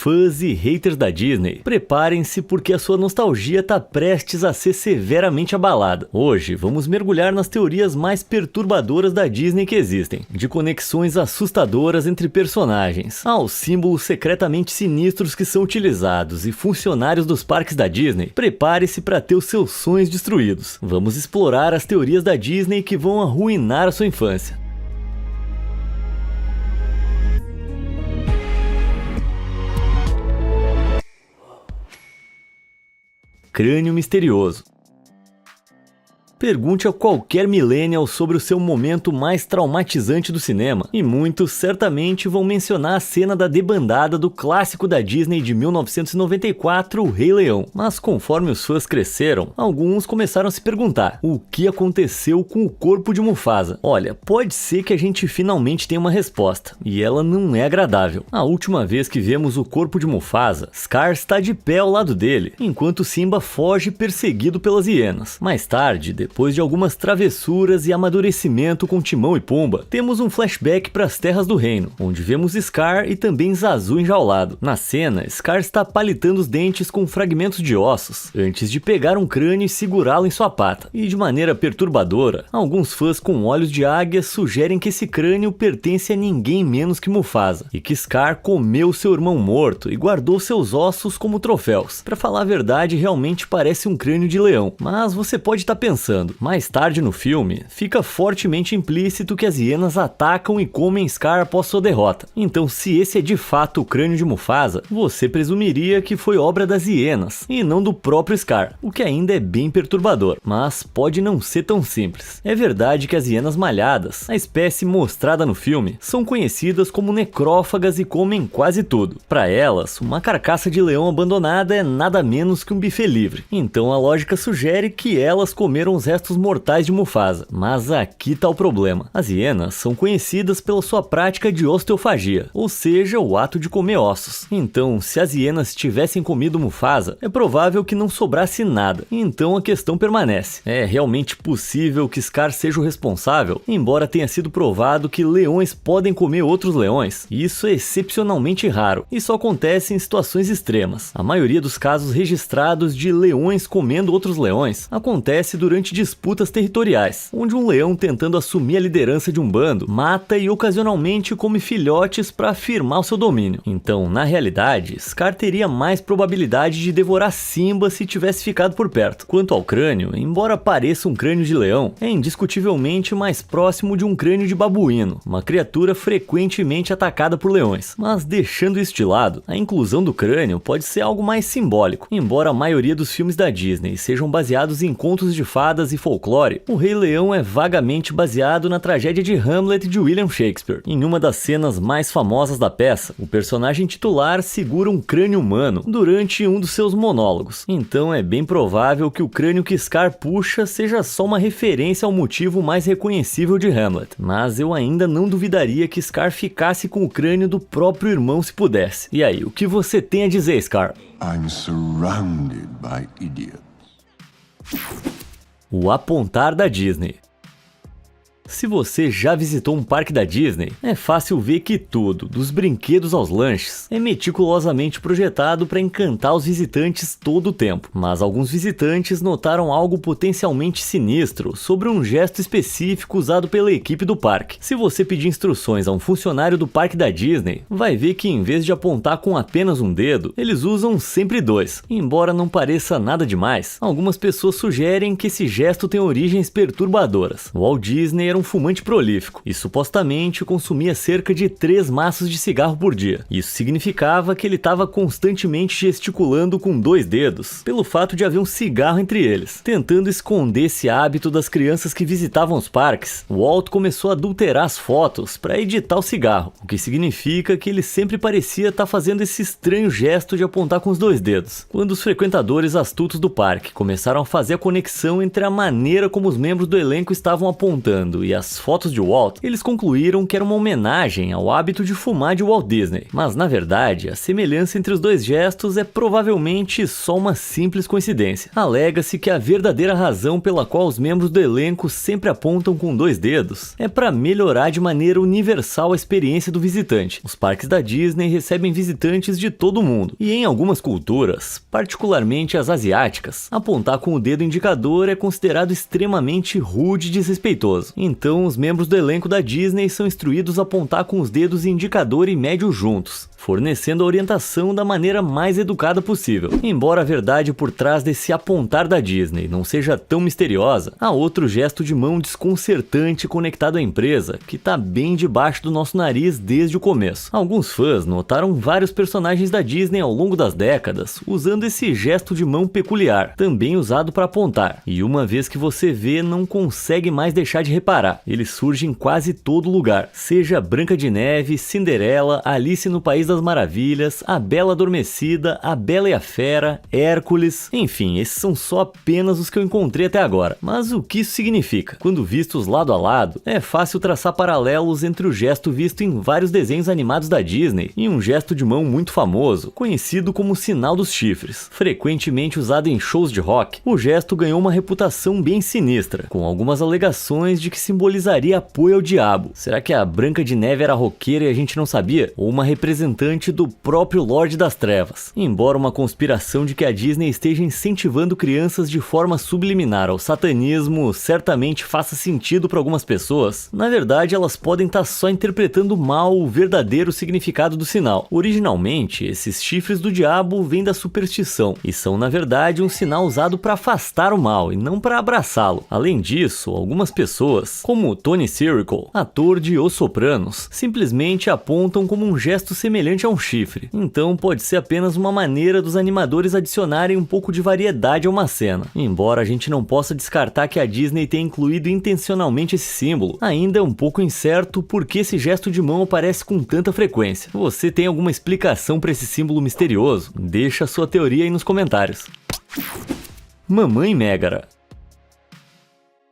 Fãs e haters da Disney, preparem-se porque a sua nostalgia está prestes a ser severamente abalada. Hoje, vamos mergulhar nas teorias mais perturbadoras da Disney que existem, de conexões assustadoras entre personagens, aos símbolos secretamente sinistros que são utilizados e funcionários dos parques da Disney. Prepare-se para ter os seus sonhos destruídos. Vamos explorar as teorias da Disney que vão arruinar a sua infância. Crânio misterioso. Pergunte a qualquer millennial sobre o seu momento mais traumatizante do cinema, e muitos certamente vão mencionar a cena da debandada do clássico da Disney de 1994, O Rei Leão. Mas conforme os fãs cresceram, alguns começaram a se perguntar: o que aconteceu com o corpo de Mufasa? Olha, pode ser que a gente finalmente tenha uma resposta, e ela não é agradável. A última vez que vemos o corpo de Mufasa, Scar está de pé ao lado dele, enquanto Simba foge perseguido pelas hienas. Mais tarde, depois de algumas travessuras e amadurecimento com Timão e Pumba, temos um flashback para as Terras do Reino, onde vemos Scar e também Zazu enjaulado. Na cena, Scar está palitando os dentes com fragmentos de ossos, antes de pegar um crânio e segurá-lo em sua pata. E de maneira perturbadora, alguns fãs com olhos de águia sugerem que esse crânio pertence a ninguém menos que Mufasa, e que Scar comeu seu irmão morto e guardou seus ossos como troféus. Para falar a verdade, realmente parece um crânio de leão, mas você pode estar pensando, mais tarde no filme, fica fortemente implícito que as hienas atacam e comem Scar após sua derrota. Então, se esse é de fato o crânio de Mufasa, você presumiria que foi obra das hienas, e não do próprio Scar, o que ainda é bem perturbador. Mas pode não ser tão simples. É verdade que as hienas malhadas, a espécie mostrada no filme, são conhecidas como necrófagas e comem quase tudo. Para elas, uma carcaça de leão abandonada é nada menos que um buffet livre. Então a lógica sugere que elas comeram os restos mortais de Mufasa. Mas aqui tá o problema. As hienas são conhecidas pela sua prática de osteofagia, ou seja, o ato de comer ossos. Então, se as hienas tivessem comido Mufasa, é provável que não sobrasse nada. Então a questão permanece. É realmente possível que Scar seja o responsável? Embora tenha sido provado que leões podem comer outros leões, isso é excepcionalmente raro e só acontece em situações extremas. A maioria dos casos registrados de leões comendo outros leões acontece durante disputas territoriais, onde um leão tentando assumir a liderança de um bando mata e ocasionalmente come filhotes para afirmar o seu domínio. Então, na realidade, Scar teria mais probabilidade de devorar Simba se tivesse ficado por perto. Quanto ao crânio, embora pareça um crânio de leão, é indiscutivelmente mais próximo de um crânio de babuíno, uma criatura frequentemente atacada por leões. Mas deixando isso de lado, a inclusão do crânio pode ser algo mais simbólico. Embora a maioria dos filmes da Disney sejam baseados em contos de fadas e folclore, O Rei Leão é vagamente baseado na tragédia de Hamlet de William Shakespeare. Em uma das cenas mais famosas da peça, o personagem titular segura um crânio humano durante um dos seus monólogos. Então é bem provável que o crânio que Scar puxa seja só uma referência ao motivo mais reconhecível de Hamlet. Mas eu ainda não duvidaria que Scar ficasse com o crânio do próprio irmão se pudesse. E aí, o que você tem a dizer, Scar? I'm surrounded by idiots. O apontar da Disney. Se você já visitou um parque da Disney, é fácil ver que tudo, dos brinquedos aos lanches, é meticulosamente projetado para encantar os visitantes todo o tempo. Mas alguns visitantes notaram algo potencialmente sinistro sobre um gesto específico usado pela equipe do parque. Se você pedir instruções a um funcionário do parque da Disney, vai ver que em vez de apontar com apenas um dedo, eles usam sempre dois. Embora não pareça nada demais, algumas pessoas sugerem que esse gesto tem origens perturbadoras. Walt Disney era um fumante prolífico e supostamente consumia cerca de 3 maços de cigarro por dia. Isso significava que ele estava constantemente gesticulando com 2 dedos, pelo fato de haver um cigarro entre eles. Tentando esconder esse hábito das crianças que visitavam os parques, Walt começou a adulterar as fotos para editar o cigarro, o que significa que ele sempre parecia estar fazendo esse estranho gesto de apontar com os 2 dedos. Quando os frequentadores astutos do parque começaram a fazer a conexão entre a maneira como os membros do elenco estavam apontando e e as fotos de Walt, eles concluíram que era uma homenagem ao hábito de fumar de Walt Disney. Mas na verdade, a semelhança entre os dois gestos é provavelmente só uma simples coincidência. Alega-se que a verdadeira razão pela qual os membros do elenco sempre apontam com 2 dedos é para melhorar de maneira universal a experiência do visitante. Os parques da Disney recebem visitantes de todo o mundo, e em algumas culturas, particularmente as asiáticas, apontar com o dedo indicador é considerado extremamente rude e desrespeitoso. Então, os membros do elenco da Disney são instruídos a apontar com os dedos indicador e médio juntos, fornecendo a orientação da maneira mais educada possível. Embora a verdade por trás desse apontar da Disney não seja tão misteriosa, há outro gesto de mão desconcertante conectado à empresa, que está bem debaixo do nosso nariz desde o começo. Alguns fãs notaram vários personagens da Disney ao longo das décadas usando esse gesto de mão peculiar, também usado para apontar, e uma vez que você vê, não consegue mais deixar de reparar. Ele surge em quase todo lugar, seja Branca de Neve, Cinderela, Alice no País das Maravilhas, A Bela Adormecida, A Bela e a Fera, Hércules, enfim, esses são só apenas os que eu encontrei até agora. Mas o que isso significa? Quando vistos lado a lado, é fácil traçar paralelos entre o gesto visto em vários desenhos animados da Disney e um gesto de mão muito famoso, conhecido como Sinal dos Chifres. Frequentemente usado em shows de rock, o gesto ganhou uma reputação bem sinistra, com algumas alegações de que simbolizaria apoio ao diabo. Será que a Branca de Neve era roqueira e a gente não sabia? Ou uma representante do próprio Lorde das Trevas? Embora uma conspiração de que a Disney esteja incentivando crianças de forma subliminar ao satanismo certamente faça sentido para algumas pessoas, na verdade elas podem estar só interpretando mal o verdadeiro significado do sinal. Originalmente, esses chifres do diabo vêm da superstição e são na verdade um sinal usado para afastar o mal e não para abraçá-lo. Além disso, algumas pessoas, como Tony Sirico, ator de Os Sopranos, simplesmente apontam como um gesto semelhante a um chifre. Então pode ser apenas uma maneira dos animadores adicionarem um pouco de variedade a uma cena. Embora a gente não possa descartar que a Disney tenha incluído intencionalmente esse símbolo, ainda é um pouco incerto por que esse gesto de mão aparece com tanta frequência. Você tem alguma explicação para esse símbolo misterioso? Deixa a sua teoria aí nos comentários. Mamãe Megara.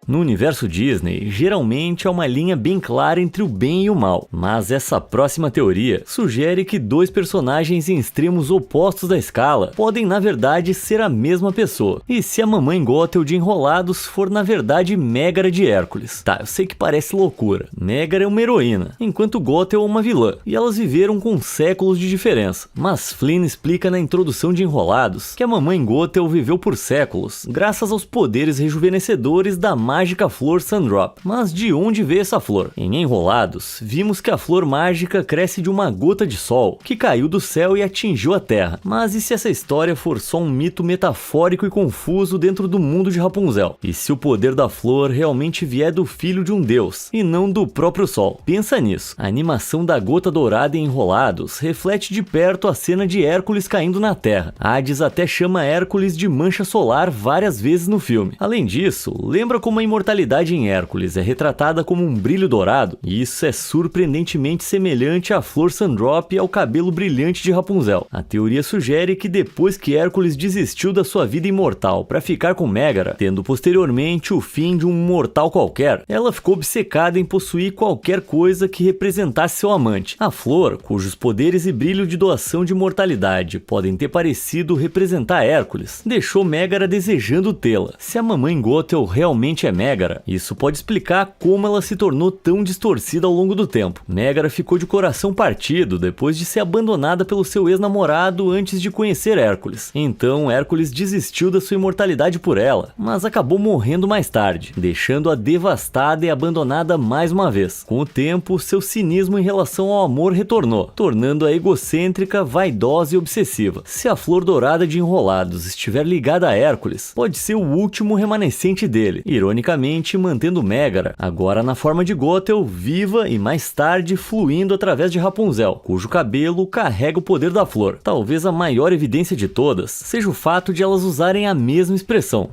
No universo Disney, geralmente há uma linha bem clara entre o bem e o mal, mas essa próxima teoria sugere que 2 personagens em extremos opostos da escala podem na verdade ser a mesma pessoa. E se a Mamãe Gothel de Enrolados for na verdade Megara de Hércules? Tá, eu sei que parece loucura. Megara é uma heroína, enquanto Gothel é uma vilã, e elas viveram com séculos de diferença. Mas Flynn explica na introdução de Enrolados que a Mamãe Gothel viveu por séculos graças aos poderes rejuvenescedores da mágica flor Sandrop. Mas de onde veio essa flor? Em Enrolados, vimos que a flor mágica cresce de uma gota de sol que caiu do céu e atingiu a terra. Mas e se essa história for só um mito metafórico e confuso dentro do mundo de Rapunzel? E se o poder da flor realmente vier do filho de um deus e não do próprio sol? Pensa nisso. A animação da gota dourada em Enrolados reflete de perto a cena de Hércules caindo na terra. Hades até chama Hércules de mancha solar várias vezes no filme. Além disso, lembra como a imortalidade em Hércules é retratada como um brilho dourado? E isso é surpreendentemente semelhante à flor Sandrop e ao cabelo brilhante de Rapunzel. A teoria sugere que depois que Hércules desistiu da sua vida imortal para ficar com Megara, tendo posteriormente o fim de um mortal qualquer, ela ficou obcecada em possuir qualquer coisa que representasse seu amante. A flor, cujos poderes e brilho de doação de imortalidade podem ter parecido representar Hércules, deixou Megara desejando tê-la. Se a Mamãe Gothel realmente é Megara, isso pode explicar como ela se tornou tão distorcida ao longo do tempo. Megara ficou de coração partido depois de ser abandonada pelo seu ex-namorado antes de conhecer Hércules. Então Hércules desistiu da sua imortalidade por ela, mas acabou morrendo mais tarde, deixando-a devastada e abandonada mais uma vez. Com o tempo, seu cinismo em relação ao amor retornou, tornando-a egocêntrica, vaidosa e obsessiva. Se a flor dourada de Enrolados estiver ligada a Hércules, pode ser o último remanescente dele, ironicamente mantendo Megara, agora na forma de Gothel, viva e mais tarde fluindo através de Rapunzel, cujo cabelo carrega o poder da flor. Talvez a maior evidência de todas seja o fato de elas usarem a mesma expressão.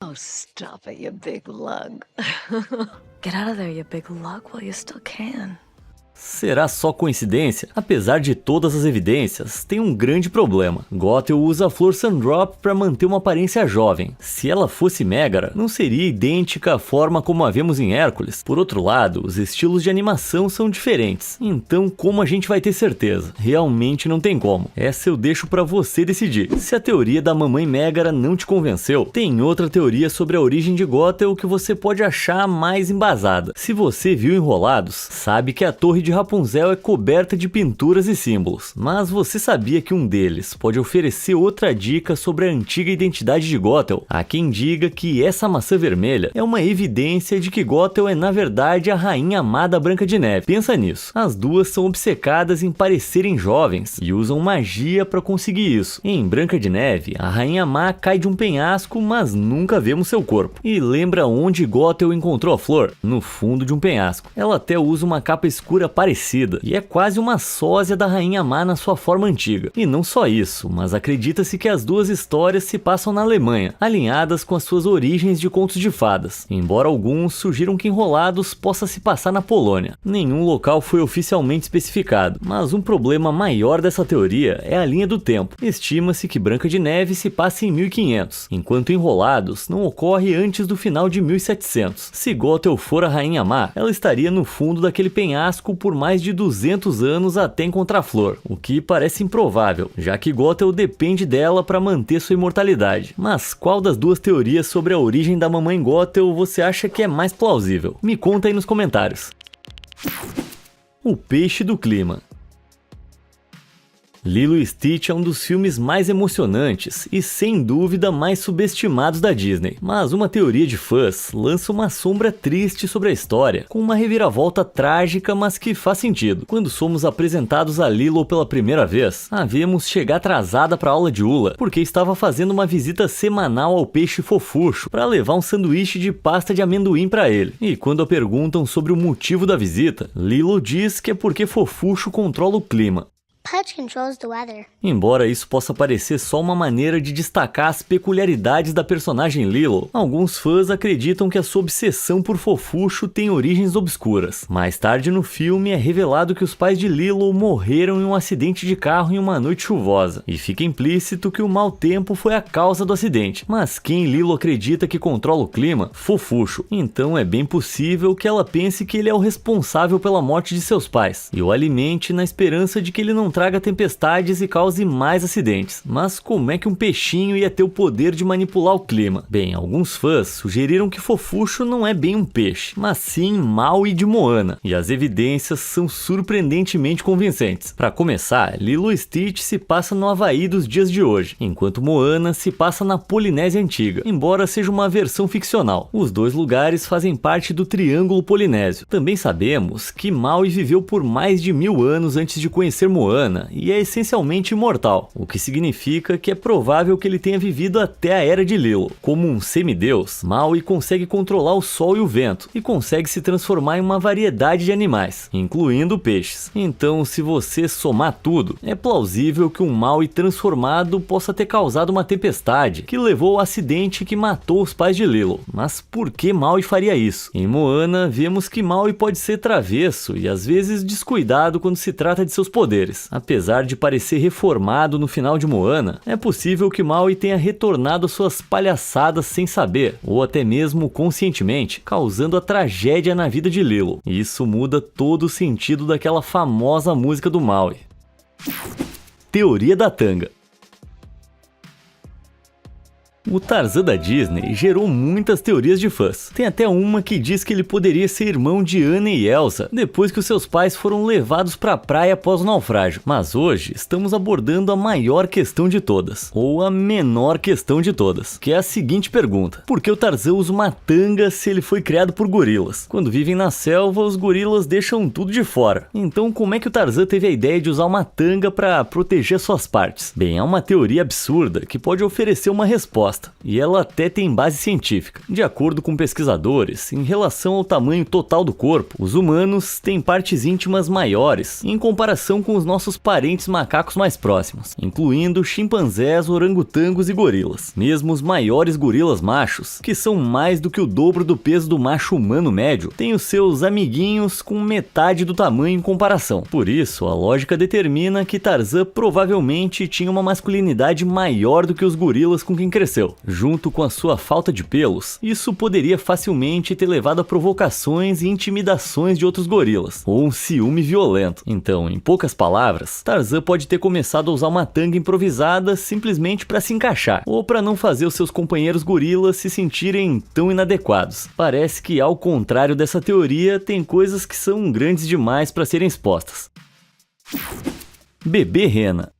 Oh, stop it, you big lug. Get out of there, you big lug, while you still can. Será só coincidência? Apesar de todas as evidências, tem um grande problema. Gothel usa a flor Sandrop para manter uma aparência jovem. Se ela fosse Megara, não seria idêntica à forma como a vemos em Hércules. Por outro lado, os estilos de animação são diferentes. Então, como a gente vai ter certeza? Realmente não tem como. Essa eu deixo para você decidir. Se a teoria da mamãe Megara não te convenceu, tem outra teoria sobre a origem de Gothel que você pode achar mais embasada. Se você viu Enrolados, sabe que a torre de Rapunzel é coberta de pinturas e símbolos, mas você sabia que um deles pode oferecer outra dica sobre a antiga identidade de Gothel? Há quem diga que essa maçã vermelha é uma evidência de que Gothel é na verdade a rainha má da Branca de Neve. Pensa nisso, as duas são obcecadas em parecerem jovens e usam magia para conseguir isso. Em Branca de Neve, a rainha má cai de um penhasco, mas nunca vemos seu corpo. E lembra onde Gothel encontrou a flor? No fundo de um penhasco. Ela até usa uma capa escura parecida, e é quase uma sósia da rainha má na sua forma antiga. E não só isso, mas acredita-se que as duas histórias se passam na Alemanha, alinhadas com as suas origens de contos de fadas, embora alguns sugiram que Enrolados possa se passar na Polônia. Nenhum local foi oficialmente especificado, mas um problema maior dessa teoria é a linha do tempo. Estima-se que Branca de Neve se passe em 1500, enquanto Enrolados não ocorre antes do final de 1700. Se Gothel for a rainha má, ela estaria no fundo daquele penhasco por mais de 200 anos até encontrar a flor, o que parece improvável, já que Gothel depende dela para manter sua imortalidade. Mas qual das duas teorias sobre a origem da mamãe Gothel você acha que é mais plausível? Me conta aí nos comentários. O peixe do clima. Lilo e Stitch é um dos filmes mais emocionantes e, sem dúvida, mais subestimados da Disney. Mas uma teoria de fãs lança uma sombra triste sobre a história, com uma reviravolta trágica, mas que faz sentido. Quando somos apresentados a Lilo pela primeira vez, a vemos chegar atrasada para a aula de hula, porque estava fazendo uma visita semanal ao peixe fofucho para levar um sanduíche de pasta de amendoim para ele. E quando a perguntam sobre o motivo da visita, Lilo diz que é porque fofucho controla o clima. Pudge controls the weather. Embora isso possa parecer só uma maneira de destacar as peculiaridades da personagem Lilo, alguns fãs acreditam que a sua obsessão por fofucho tem origens obscuras. Mais tarde no filme é revelado que os pais de Lilo morreram em um acidente de carro em uma noite chuvosa, e fica implícito que o mau tempo foi a causa do acidente. Mas quem Lilo acredita que controla o clima? Fofucho. Então é bem possível que ela pense que ele é o responsável pela morte de seus pais, e o alimente na esperança de que ele não traga tempestades e cause mais acidentes. Mas como é que um peixinho ia ter o poder de manipular o clima? Bem, alguns fãs sugeriram que Fofucho não é bem um peixe, mas sim Maui de Moana, e as evidências são surpreendentemente convincentes. Para começar, Lilo e Stitch se passa no Havaí dos dias de hoje, enquanto Moana se passa na Polinésia Antiga, embora seja uma versão ficcional. Os dois lugares fazem parte do Triângulo Polinésio. Também sabemos que Maui viveu por mais de 1000 anos antes de conhecer Moana, e é essencialmente imortal, o que significa que é provável que ele tenha vivido até a Era de Lilo. Como um semideus, Maui consegue controlar o sol e o vento, e consegue se transformar em uma variedade de animais, incluindo peixes. Então, se você somar tudo, é plausível que um Maui transformado possa ter causado uma tempestade, que levou ao acidente que matou os pais de Lilo. Mas por que Maui faria isso? Em Moana, vemos que Maui pode ser travesso e às vezes descuidado quando se trata de seus poderes. Apesar de parecer reformado no final de Moana, é possível que Maui tenha retornado às suas palhaçadas sem saber, ou até mesmo conscientemente, causando a tragédia na vida de Lilo. E isso muda todo o sentido daquela famosa música do Maui. Teoria da tanga. O Tarzan da Disney gerou muitas teorias de fãs. Tem até uma que diz que ele poderia ser irmão de Anna e Elsa, depois que os seus pais foram levados para a praia após o naufrágio. Mas hoje estamos abordando a maior questão de todas, ou a menor questão de todas, que é a seguinte pergunta: por que o Tarzan usa uma tanga se ele foi criado por gorilas? Quando vivem na selva, os gorilas deixam tudo de fora. Então como é que o Tarzan teve a ideia de usar uma tanga para proteger suas partes? Bem, é uma teoria absurda que pode oferecer uma resposta. resposta, e ela até tem base científica. De acordo com pesquisadores, em relação ao tamanho total do corpo, os humanos têm partes íntimas maiores em comparação com os nossos parentes macacos mais próximos, incluindo chimpanzés, orangotangos e gorilas. Mesmo os maiores gorilas machos, que são mais do que o dobro do peso do macho humano médio, têm os seus amiguinhos com metade do tamanho em comparação. Por isso, a lógica determina que Tarzan provavelmente tinha uma masculinidade maior do que os gorilas com quem cresceu. Junto com a sua falta de pelos, isso poderia facilmente ter levado a provocações e intimidações de outros gorilas, ou um ciúme violento. Então, em poucas palavras, Tarzan pode ter começado a usar uma tanga improvisada simplesmente para se encaixar, ou para não fazer os seus companheiros gorilas se sentirem tão inadequados. Parece que, ao contrário dessa teoria, tem coisas que são grandes demais para serem expostas. Bebê Rena.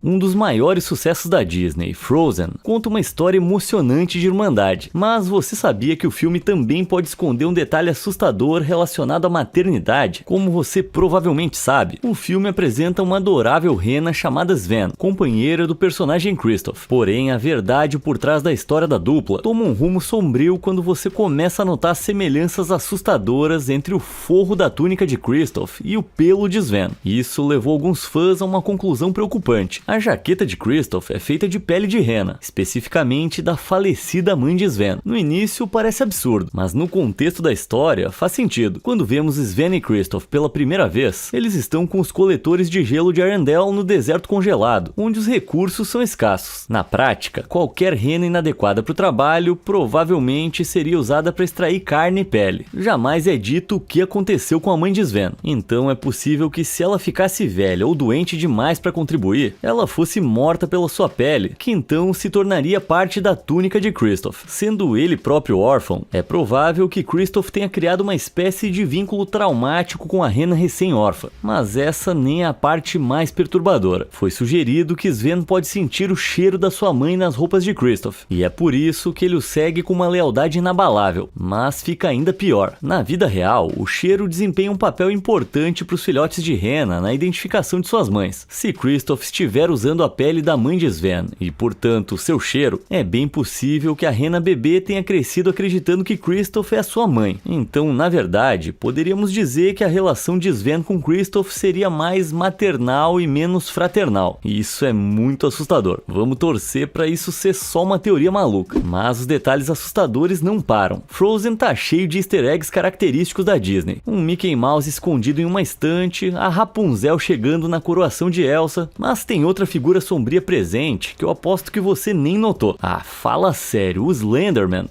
Um dos maiores sucessos da Disney, Frozen, conta uma história emocionante de irmandade, mas você sabia que o filme também pode esconder um detalhe assustador relacionado à maternidade? Como você provavelmente sabe, o filme apresenta uma adorável rena chamada Sven, companheira do personagem Kristoff. Porém, a verdade por trás da história da dupla toma um rumo sombrio quando você começa a notar semelhanças assustadoras entre o forro da túnica de Kristoff e o pelo de Sven. Isso levou alguns fãs a uma conclusão preocupante. A jaqueta de Kristoff é feita de pele de rena, especificamente da falecida mãe de Sven. No início parece absurdo, mas no contexto da história faz sentido. Quando vemos Sven e Kristoff pela primeira vez, eles estão com os coletores de gelo de Arendelle no deserto congelado, onde os recursos são escassos. Na prática, qualquer rena inadequada para o trabalho provavelmente seria usada para extrair carne e pele. Jamais é dito o que aconteceu com a mãe de Sven, então é possível que, se ela ficasse velha ou doente demais para contribuir, ela fosse morta pela sua pele, que então se tornaria parte da túnica de Kristoff. Sendo ele próprio órfão, é provável que Kristoff tenha criado uma espécie de vínculo traumático com a rena recém-órfã, mas essa nem é a parte mais perturbadora. Foi sugerido que Sven pode sentir o cheiro da sua mãe nas roupas de Kristoff, e é por isso que ele o segue com uma lealdade inabalável. Mas fica ainda pior. Na vida real, o cheiro desempenha um papel importante para os filhotes de rena na identificação de suas mães. Se Kristoff estiver usando a pele da mãe de Sven e, portanto, seu cheiro, é bem possível que a rena bebê tenha crescido acreditando que Kristoff é a sua mãe. Então, na verdade, poderíamos dizer que a relação de Sven com Kristoff seria mais maternal e menos fraternal. E isso é muito assustador. Vamos torcer para isso ser só uma teoria maluca. Mas os detalhes assustadores não param. Frozen tá cheio de easter eggs característicos da Disney. Um Mickey Mouse escondido em uma estante, a Rapunzel chegando na coroação de Elsa, mas tem outra figura sombria presente que eu aposto que você nem notou. Ah, fala sério, o Slenderman?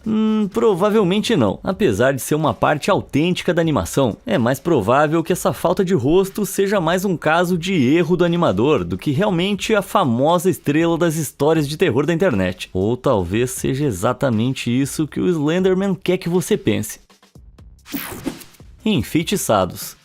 Provavelmente não. Apesar de ser uma parte autêntica da animação, é mais provável que essa falta de rosto seja mais um caso de erro do animador do que realmente a famosa estrela das histórias de terror da internet. Ou talvez seja exatamente isso que o Slenderman quer que você pense. Enfeitiçados.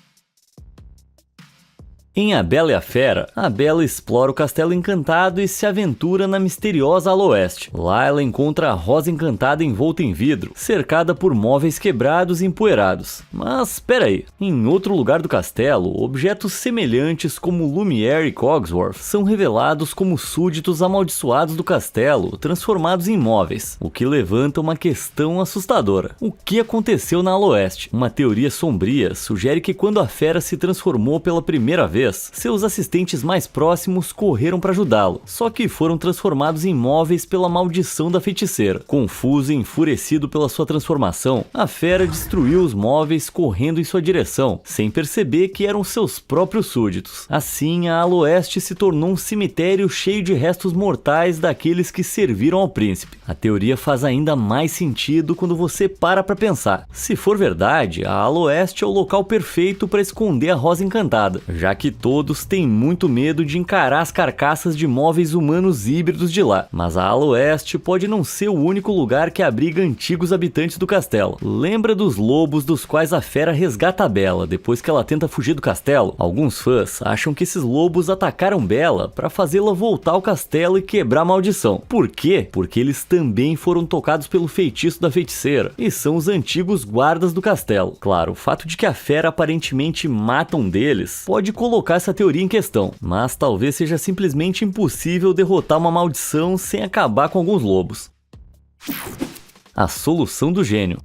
Em A Bela e a Fera, a Bela explora o Castelo Encantado e se aventura na misteriosa Ala Oeste. Lá ela encontra a Rosa Encantada envolta em vidro, cercada por móveis quebrados e empoeirados. Mas espera aí, em outro lugar do castelo, objetos semelhantes como Lumière e Cogsworth são revelados como súditos amaldiçoados do castelo, transformados em móveis, o que levanta uma questão assustadora. O que aconteceu na Ala Oeste? Uma teoria sombria sugere que quando a fera se transformou pela primeira vez, seus assistentes mais próximos correram para ajudá-lo, só que foram transformados em móveis pela maldição da feiticeira. Confuso e enfurecido pela sua transformação, a fera destruiu os móveis correndo em sua direção, sem perceber que eram seus próprios súditos. Assim, a Ala Oeste se tornou um cemitério cheio de restos mortais daqueles que serviram ao príncipe. A teoria faz ainda mais sentido quando você para pensar. Se for verdade, a Ala Oeste é o local perfeito para esconder a Rosa Encantada, já que todos têm muito medo de encarar as carcaças de móveis humanos híbridos de lá. Mas a Ala Oeste pode não ser o único lugar que abriga antigos habitantes do castelo. Lembra dos lobos dos quais a fera resgata a Bela depois que ela tenta fugir do castelo? Alguns fãs acham que esses lobos atacaram Bela para fazê-la voltar ao castelo e quebrar a maldição. Por quê? Porque eles também foram tocados pelo feitiço da feiticeira e são os antigos guardas do castelo. Claro, o fato de que a fera aparentemente mata um deles pode colocar colocar essa teoria em questão, mas talvez seja simplesmente impossível derrotar uma maldição sem acabar com alguns lobos. A solução do gênio.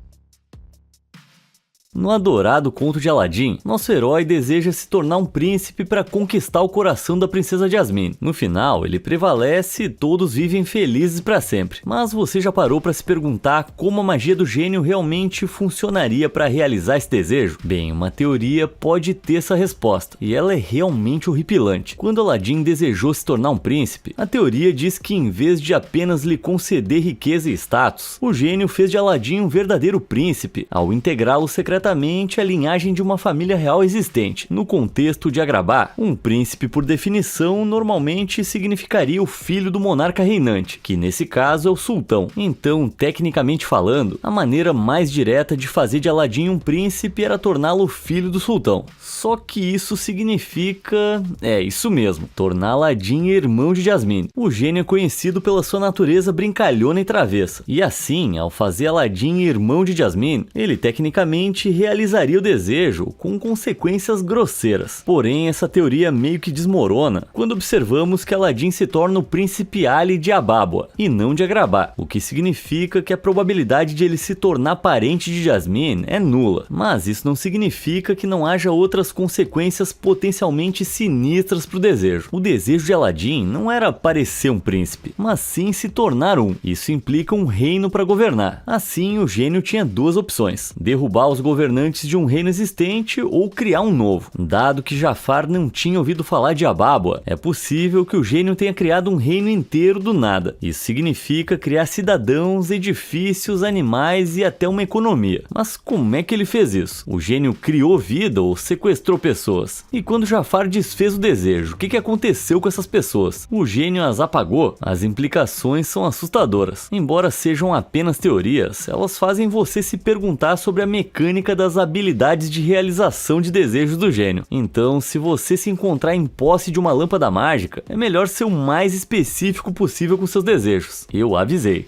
No adorado conto de Aladdin, nosso herói deseja se tornar um príncipe para conquistar o coração da princesa Jasmine. No final, ele prevalece e todos vivem felizes para sempre. Mas você já parou para se perguntar como a magia do gênio realmente funcionaria para realizar esse desejo? Bem, uma teoria pode ter essa resposta, e ela é realmente horripilante. Quando Aladdin desejou se tornar um príncipe, a teoria diz que em vez de apenas lhe conceder riqueza e status, o gênio fez de Aladdin um verdadeiro príncipe, ao integrá-lo secretamente à linhagem de uma família real existente. No contexto de Agrabah, um príncipe por definição normalmente significaria o filho do monarca reinante, que nesse caso é o sultão. Então, tecnicamente falando, a maneira mais direta de fazer de Aladdin um príncipe era torná-lo filho do sultão. Só que isso significa... isso mesmo, tornar Aladdin irmão de Jasmine. O gênio é conhecido pela sua natureza brincalhona e travessa, e assim, ao fazer Aladdin irmão de Jasmine, ele tecnicamente realizaria o desejo com consequências grosseiras. Porém, essa teoria meio que desmorona quando observamos que Aladdin se torna o príncipe Ali de Abábua e não de Agrabah, o que significa que a probabilidade de ele se tornar parente de Jasmine é nula. Mas isso não significa que não haja outras consequências potencialmente sinistras para o desejo. O desejo de Aladdin não era parecer um príncipe, mas sim se tornar um. Isso implica um reino para governar. Assim, o gênio tinha duas opções: derrubar os governantes de um reino existente ou criar um novo. Dado que Jafar não tinha ouvido falar de Abábua, é possível que o gênio tenha criado um reino inteiro do nada. Isso significa criar cidadãos, edifícios, animais e até uma economia. Mas como é que ele fez isso? O gênio criou vida ou sequestrou pessoas? E quando Jafar desfez o desejo, o que aconteceu com essas pessoas? O gênio as apagou? As implicações são assustadoras. Embora sejam apenas teorias, elas fazem você se perguntar sobre a mecânica das habilidades de realização de desejos do gênio. Então, se você se encontrar em posse de uma lâmpada mágica, é melhor ser o mais específico possível com seus desejos. Eu avisei.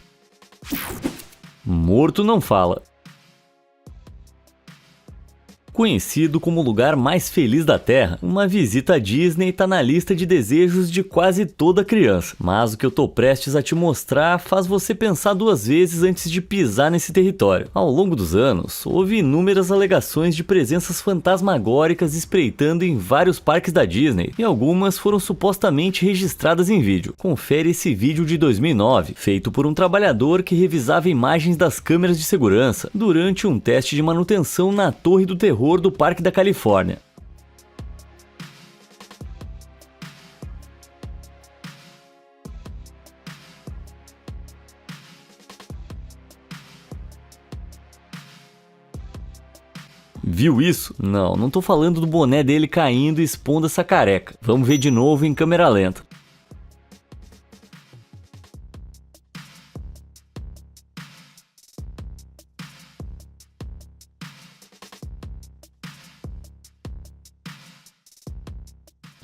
Morto não fala. Conhecido como o lugar mais feliz da Terra, uma visita à Disney está na lista de desejos de quase toda criança. Mas o que eu tô prestes a te mostrar faz você pensar duas vezes antes de pisar nesse território. Ao longo dos anos, houve inúmeras alegações de presenças fantasmagóricas espreitando em vários parques da Disney, e algumas foram supostamente registradas em vídeo. Confere esse vídeo de 2009, feito por um trabalhador que revisava imagens das câmeras de segurança durante um teste de manutenção na Torre do Terror do Parque da Califórnia. Viu isso? Não tô falando do boné dele caindo e expondo essa careca. Vamos ver de novo em câmera lenta.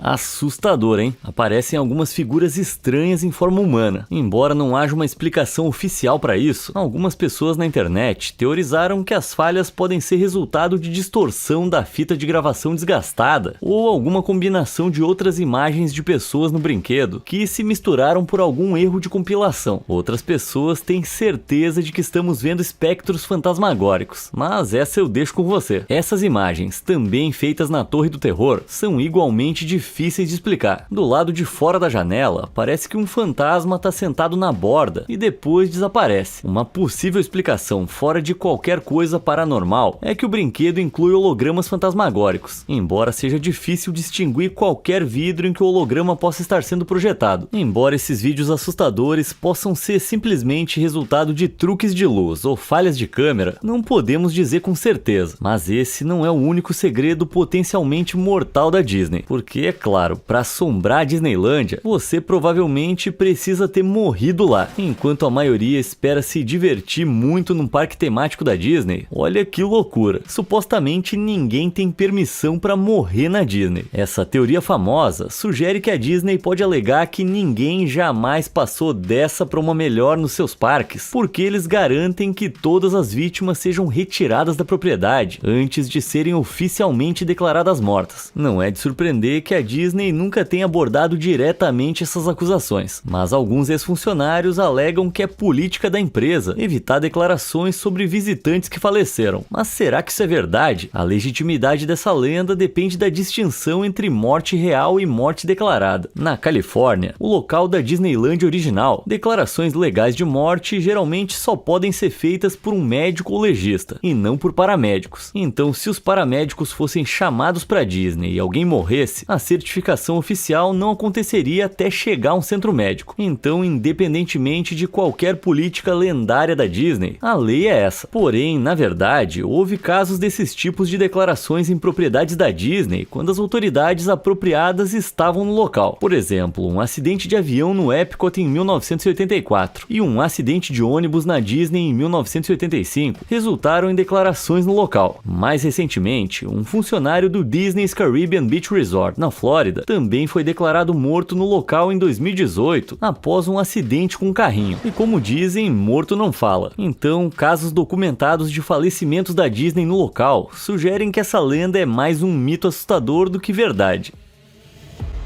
Assustador, hein? Aparecem algumas figuras estranhas em forma humana. Embora não haja uma explicação oficial para isso, algumas pessoas na internet teorizaram que as falhas podem ser resultado de distorção da fita de gravação desgastada ou alguma combinação de outras imagens de pessoas no brinquedo que se misturaram por algum erro de compilação. Outras pessoas têm certeza de que estamos vendo espectros fantasmagóricos, mas essa eu deixo com você. Essas imagens, também feitas na Torre do Terror, são igualmente difíceis de explicar. Do lado de fora da janela, parece que um fantasma está sentado na borda e depois desaparece. Uma possível explicação fora de qualquer coisa paranormal é que o brinquedo inclui hologramas fantasmagóricos, embora seja difícil distinguir qualquer vidro em que o holograma possa estar sendo projetado. Embora esses vídeos assustadores possam ser simplesmente resultado de truques de luz ou falhas de câmera, não podemos dizer com certeza. Mas esse não é o único segredo potencialmente mortal da Disney, porque é claro, para assombrar a Disneylândia, você provavelmente precisa ter morrido lá, enquanto a maioria espera se divertir muito num parque temático da Disney. Olha que loucura! Supostamente ninguém tem permissão para morrer na Disney. Essa teoria famosa sugere que a Disney pode alegar que ninguém jamais passou dessa para uma melhor nos seus parques, porque eles garantem que todas as vítimas sejam retiradas da propriedade antes de serem oficialmente declaradas mortas. Não é de surpreender que a Disney nunca tenha abordado diretamente essas acusações, mas alguns ex-funcionários alegam que é política da empresa evitar declarações sobre visitantes que faleceram. Mas será que isso é verdade? A legitimidade dessa lenda depende da distinção entre morte real e morte declarada. Na Califórnia, o local da Disneyland original, declarações legais de morte geralmente só podem ser feitas por um médico ou legista, e não por paramédicos. Então, se os paramédicos fossem chamados para Disney e alguém morresse, a certificação oficial não aconteceria até chegar a um centro médico. Então, independentemente de qualquer política lendária da Disney, a lei é essa. Porém, na verdade, houve casos desses tipos de declarações em propriedades da Disney quando as autoridades apropriadas estavam no local. Por exemplo, um acidente de avião no Epcot em 1984 e um acidente de ônibus na Disney em 1985 resultaram em declarações no local. Mais recentemente, um funcionário do Disney's Caribbean Beach Resort, na Flórida, também foi declarado morto no local em 2018 após um acidente com um carrinho. E como dizem, morto não fala. Então, casos documentados de falecimentos da Disney no local sugerem que essa lenda é mais um mito assustador do que verdade.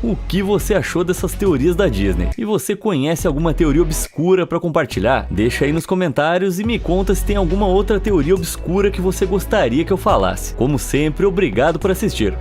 O que você achou dessas teorias da Disney? E você conhece alguma teoria obscura para compartilhar? Deixa aí nos comentários e me conta se tem alguma outra teoria obscura que você gostaria que eu falasse. Como sempre, obrigado por assistir.